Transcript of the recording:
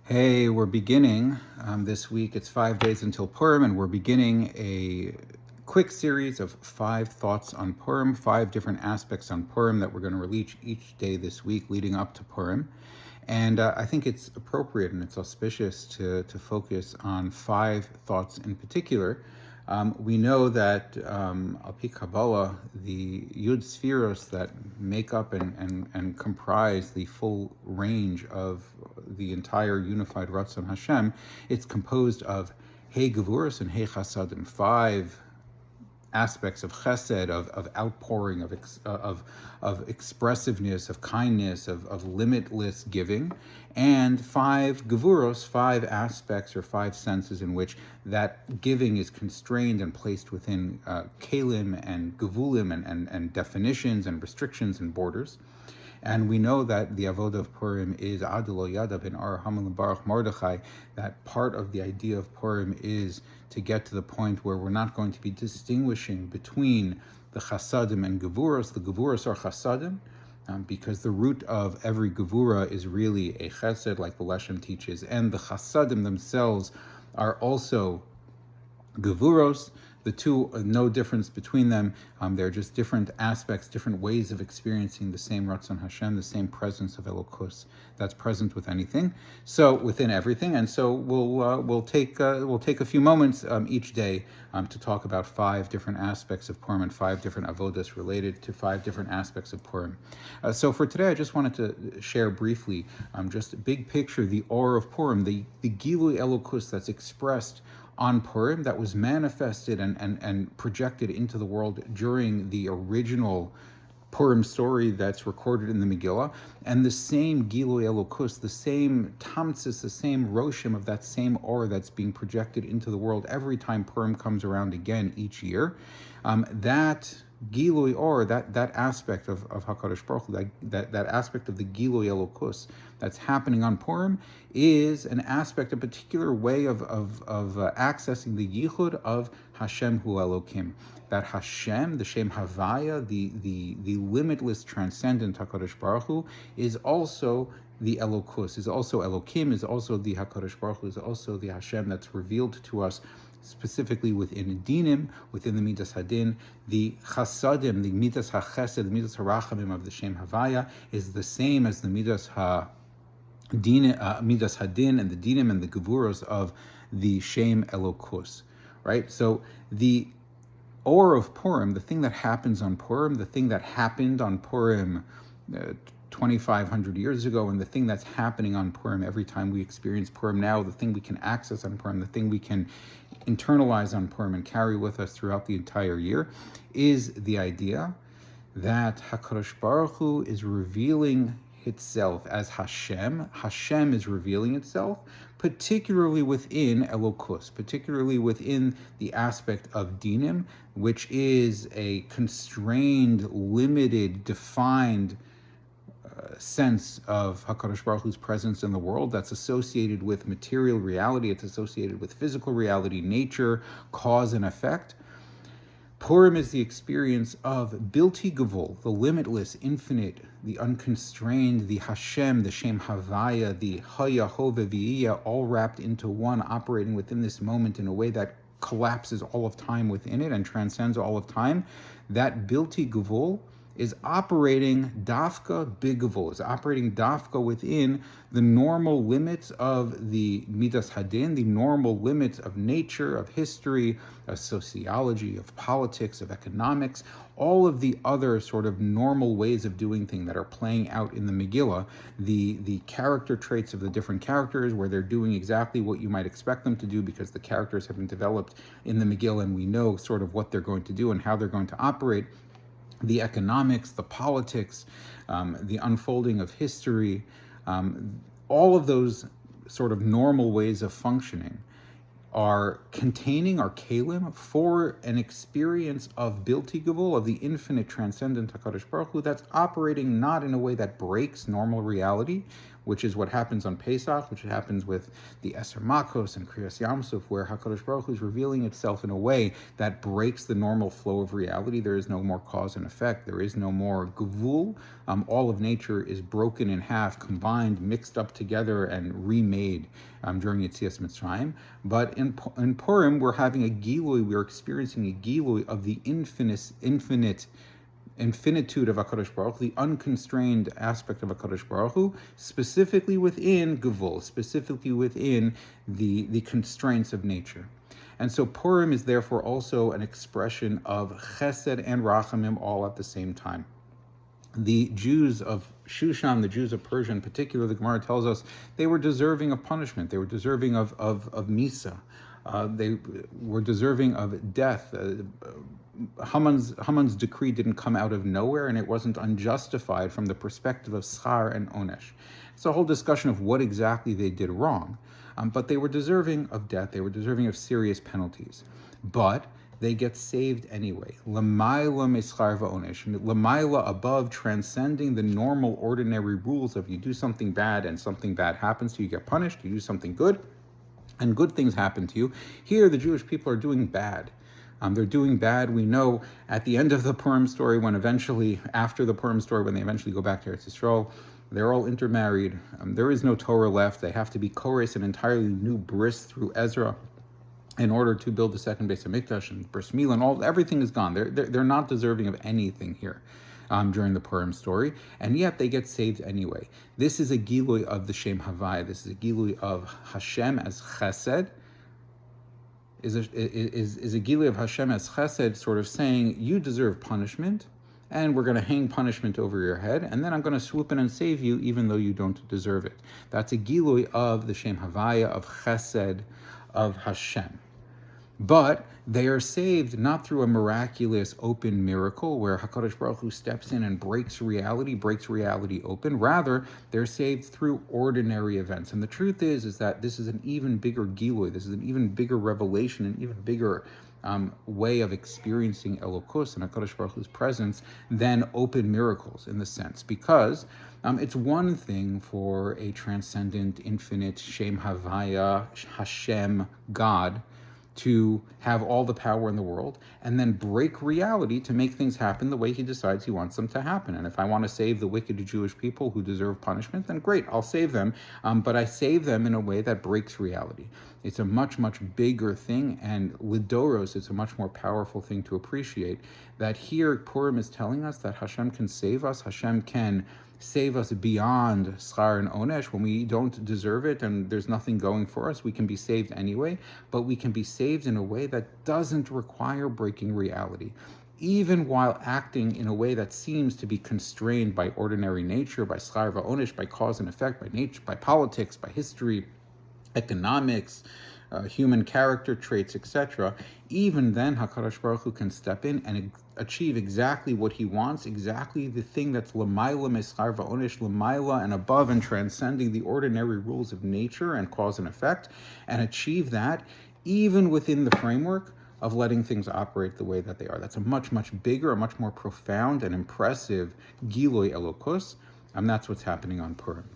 Hey, we're beginning this week. It's 5 days until Purim, and we're beginning a quick series of 5 thoughts on Purim, 5 different aspects on Purim that we're going to release each day this week leading up to Purim. And I think it's appropriate and it's auspicious to focus on 5 thoughts in particular. We know that al pi Kabbalah, the Yud Sfiros that make up and comprise the full range of the entire unified Ratzon Hashem, it's composed of Hey Gevuros and Hey Chasadim, 5 aspects of chesed, of outpouring, of expressiveness, of kindness, of limitless giving, and 5 gevuros, 5 aspects or 5 senses in which that giving is constrained and placed within kalim and gevulim and definitions and restrictions and borders. And we know that the avodah of Purim is Adelo Yadav in Ar Hamel Baruch Mordechai, that part of the idea of Purim is to get to the point where we're not going to be distinguishing between the chasadim and gevuros. The gevuros are chasadim, because the root of every gevura is really a chesed, like the Leshem teaches, and the chasadim themselves are also gevuros. The two, no difference between them. They're just different aspects, different ways of experiencing the same Ratzon Hashem, the same presence of Elokus that's present with anything, so within everything. And so we'll take a few moments each day to talk about 5 different aspects of Purim and 5 different avodas related to 5 different aspects of Purim. So for today, I just wanted to share briefly, just a big picture, the aura of Purim, the Gilui Elokus that's expressed on Purim, that was manifested and projected into the world during the original Purim story that's recorded in the Megillah, and the same Gilui Elokus, the same Tamtzis, the same Roshim of that same aura that's being projected into the world every time Purim comes around again each year. That Gilui or that aspect of HaKadosh Baruch Hu, that aspect of the Gilui Elokus that's happening on Purim is an aspect, a particular way of accessing the Yichud of Hashem Hu Elokim. That Hashem, the Shem Havaya, the limitless, transcendent HaKadosh Baruch Hu, is also the Elokus, is also Elokim, is also the HaKadosh Baruch Hu, is also the Hashem that's revealed to us specifically within Dinim, within the Midas Hadin. The Chasadim, the Midas HaChesed, the Midas HaRachamim of the Shem Havaya is the same as the Midas Midas Hadin and the Dinim and the Gevuros of the Shem Elokus, right? So the aura of Purim, the thing that happens on Purim, the thing that happened on Purim 2,500 years ago, and the thing that's happening on Purim every time we experience Purim now, the thing we can access on Purim, the thing we can internalize on Purim and carry with us throughout the entire year, is the idea that HaKadosh Baruch Hu is revealing itself as Hashem. Hashem is revealing itself, particularly within Elokus, particularly within the aspect of Dinim, which is a constrained, limited, defined sense of HaKadosh Baruch Hu's presence in the world that's associated with material reality, it's associated with physical reality, nature, cause and effect. Purim is the experience of Bilti Gavul, the limitless, infinite, the unconstrained, the Hashem, the Shem Havaya, the Haya Hove V'iyah, all wrapped into one, operating within this moment in a way that collapses all of time within it and transcends all of time. That Bilti Gavul is operating dafka bigavul, is operating dafka within the normal limits of the Midas Hadin, the normal limits of nature, of history, of sociology, of politics, of economics, all of the other sort of normal ways of doing things that are playing out in the Megillah, the character traits of the different characters, where they're doing exactly what you might expect them to do because the characters have been developed in the Megillah and we know sort of what they're going to do and how they're going to operate. The economics, the politics, the unfolding of history, all of those sort of normal ways of functioning are containing our kalim for an experience of Bilti Gavul, of the infinite transcendent HaKadosh Baruch Hu, that's operating not in a way that breaks normal reality, which is what happens on Pesach, which happens with the Eser Makos and Kriyas Yamsuf, where HaKadosh Baruch Hu is revealing itself in a way that breaks the normal flow of reality. There is no more cause and effect. There is no more gevul. All of nature is broken in half, combined, mixed up together, and remade during Yetzias Mitzrayim. But in Purim, we're having a gilui, we're experiencing a gilui of the infinitude of HaKadosh Baruch Hu, the unconstrained aspect of HaKadosh Baruch Hu, specifically within Gevul, specifically within the constraints of nature. And so Purim is therefore also an expression of Chesed and Rachamim all at the same time. The Jews of Shushan, the Jews of Persia in particular, the Gemara tells us they were deserving of punishment. They were deserving of Misa. They were deserving of death. Haman's decree didn't come out of nowhere, and it wasn't unjustified from the perspective of schar and onesh. It's a whole discussion of what exactly they did wrong. But they were deserving of death. They were deserving of serious penalties. But they get saved anyway. L'mayla meschar va'onesh. L'mayla, above, transcending the normal, ordinary rules of you do something bad and something bad happens to you, you get punished. You do something good, and good things happen to you. Here, the Jewish people are doing bad. They're doing bad. We know at the end of the Purim story, after the Purim story, when they eventually go back to Eretz Yisrael, they're all intermarried. There is no Torah left. They have to be chorus, an entirely new bris through Ezra, in order to build the second Beis Hamikdash and Bris Milah, and everything is gone. They're not deserving of anything here during the Purim story, and yet they get saved anyway. This is a gilui of the Shem Havai. This is a gilui of Hashem as Chesed. Is a gilui of Hashem as Chesed, sort of saying, you deserve punishment, and we're going to hang punishment over your head, and then I'm going to swoop in and save you, even though you don't deserve it. That's a gilui of the Shem Havaya, of Chesed, of Hashem. But they are saved not through a miraculous open miracle where HaKadosh Baruch Hu steps in and breaks reality open. Rather, they're saved through ordinary events. And the truth is that this is an even bigger gilui, this is an even bigger revelation, an even bigger way of experiencing Elokus and HaKadosh Baruch Hu's presence than open miracles in the sense. Because it's one thing for a transcendent, infinite, Shem Havaya, Hashem, God, to have all the power in the world and then break reality to make things happen the way he decides he wants them to happen. And if I want to save the wicked Jewish people who deserve punishment, then great, I'll save them. But I save them in a way that breaks reality. It's a much, much bigger thing, and Lidoros, it's a much more powerful thing to appreciate. That here Purim is telling us that Hashem can save us, Hashem can save us beyond schar and onesh. When we don't deserve it and there's nothing going for us, we can be saved anyway, but we can be saved in a way that doesn't require breaking reality, even while acting in a way that seems to be constrained by ordinary nature, by schar va'onesh, by cause and effect, by nature, by politics, by history, economics, human character traits, etc. Even then, HaKadosh Baruch Hu can step in and achieve exactly what he wants, exactly the thing that's l'mayla meschar va'onesh, l'mayla and above and transcending the ordinary rules of nature and cause and effect, and achieve that even within the framework of letting things operate the way that they are. That's a much, much bigger, a much more profound and impressive gilui elokus, and that's what's happening on Purim.